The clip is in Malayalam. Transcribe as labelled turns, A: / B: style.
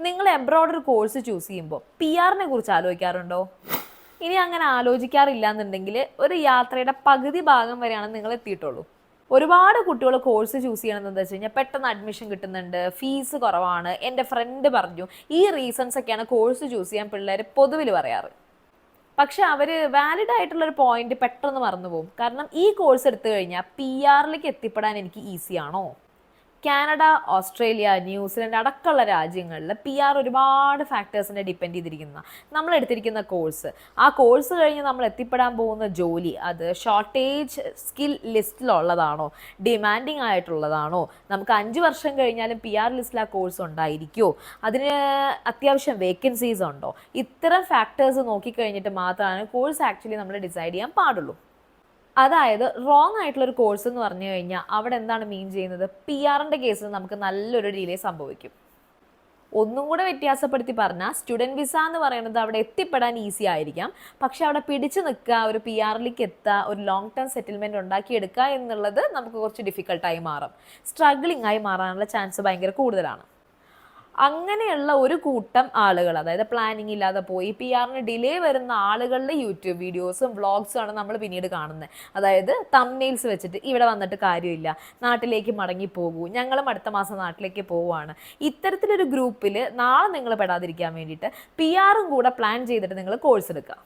A: നിങ്ങൾ എബ്രോഡ് ഒരു കോഴ്സ് ചൂസ് ചെയ്യുമ്പോൾ PR കുറിച്ച് ആലോചിക്കാറുണ്ടോ? ഇനി അങ്ങനെ ആലോചിക്കാറില്ല എന്നുണ്ടെങ്കിൽ ഒരു യാത്രയുടെ പകുതി ഭാഗം വരെയാണ് നിങ്ങൾ എത്തിയിട്ടുള്ളൂ. ഒരുപാട് കുട്ടികൾ കോഴ്സ് ചൂസ് ചെയ്യണമെന്ന് എന്താ വെച്ച് കഴിഞ്ഞാൽ പെട്ടെന്ന് അഡ്മിഷൻ കിട്ടുന്നുണ്ട്, ഫീസ് കുറവാണ്, എൻ്റെ ഫ്രണ്ട് പറഞ്ഞു, ഈ റീസൺസ് ഒക്കെയാണ് കോഴ്സ് ചൂസ് ചെയ്യാൻ പിള്ളേർ പൊതുവിൽ പറയാറ്. പക്ഷെ അവർ വാലിഡ് ആയിട്ടുള്ളൊരു പോയിന്റ് പെട്ടെന്ന് മറന്നു പോകും. കാരണം ഈ കോഴ്സ് എടുത്തു കഴിഞ്ഞാൽ PR എത്തിപ്പെടാൻ എനിക്ക് ഈസിയാണോ? കാനഡ, ഓസ്ട്രേലിയ, ന്യൂസിലൻഡ് അടക്കമുള്ള രാജ്യങ്ങളിൽ PR ഒരുപാട് ഫാക്ടേഴ്സിനെ ഡിപ്പെൻഡ് ചെയ്തിരിക്കുന്ന നമ്മൾ എടുത്തിരിക്കുന്ന കോഴ്സ്, ആ കോഴ്സ് കഴിഞ്ഞ് നമ്മൾ എത്തിപ്പെടാൻ പോകുന്ന ജോലി അത് ഷോർട്ടേജ് സ്കിൽ ലിസ്റ്റിലുള്ളതാണോ, ഡിമാൻഡിങ് ആയിട്ടുള്ളതാണോ, നമുക്ക് 5 വർഷം കഴിഞ്ഞാലും PR ലിസ്റ്റിൽ ആ കോഴ്സ് ഉണ്ടായിരിക്കുമോ, അതിന് അത്യാവശ്യം വേക്കൻസീസ് ഉണ്ടോ, ഇത്തരം ഫാക്ടേഴ്സ് നോക്കിക്കഴിഞ്ഞിട്ട് മാത്രമാണ് കോഴ്സ് ആക്ച്വലി നമ്മൾ ഡിസൈഡ് ചെയ്യാൻ പാടുള്ളൂ. അതായത് റോങ് ആയിട്ടുള്ളൊരു കോഴ്സ് എന്ന് പറഞ്ഞു കഴിഞ്ഞാൽ അവിടെ എന്താണ് മീൻ ചെയ്യുന്നത്? PR കേസിൽ നമുക്ക് നല്ലൊരു ഡിലേ സംഭവിക്കും. ഒന്നും കൂടെ വ്യത്യാസപ്പെടുത്തി പറഞ്ഞാൽ സ്റ്റുഡൻറ്റ് വിസ എന്ന് പറയുന്നത് അവിടെ എത്തിപ്പെടാൻ ഈസി ആയിരിക്കാം, പക്ഷെ അവിടെ പിടിച്ചു നിൽക്കുക, ഒരു PR എത്തുക, ഒരു ലോങ് ടേം സെറ്റിൽമെൻറ്റ് ഉണ്ടാക്കിയെടുക്കുക എന്നുള്ളത് നമുക്ക് കുറച്ച് ഡിഫിക്കൽട്ടായി മാറും, സ്ട്രഗ്ലിംഗ് ആയി മാറാനുള്ള ചാൻസ് ഭയങ്കര കൂടുതലാണ്. അങ്ങനെയുള്ള ഒരു കൂട്ടം ആളുകൾ, അതായത് പ്ലാനിങ് ഇല്ലാതെ പോയി PR ഡിലേ വരുന്ന ആളുകളുടെ യൂട്യൂബ് വീഡിയോസും വ്ളോഗ്സും ആണ് നമ്മൾ പിന്നീട് കാണുന്നത്. അതായത് തംബ്നെയിൽസ് വെച്ചിട്ട് ഇവിടെ വന്നിട്ട് കാര്യമില്ല, നാട്ടിലേക്ക് മടങ്ങി പോകൂ, ഞങ്ങളും അടുത്ത മാസം നാട്ടിലേക്ക് പോവുകയാണ്. ഇത്തരത്തിലൊരു ഗ്രൂപ്പിൽ നാളെ നിങ്ങൾ പെടാതിരിക്കാൻ വേണ്ടിയിട്ട് PR കൂടെ പ്ലാൻ ചെയ്തിട്ട് നിങ്ങൾ കോഴ്സ് എടുക്കുക.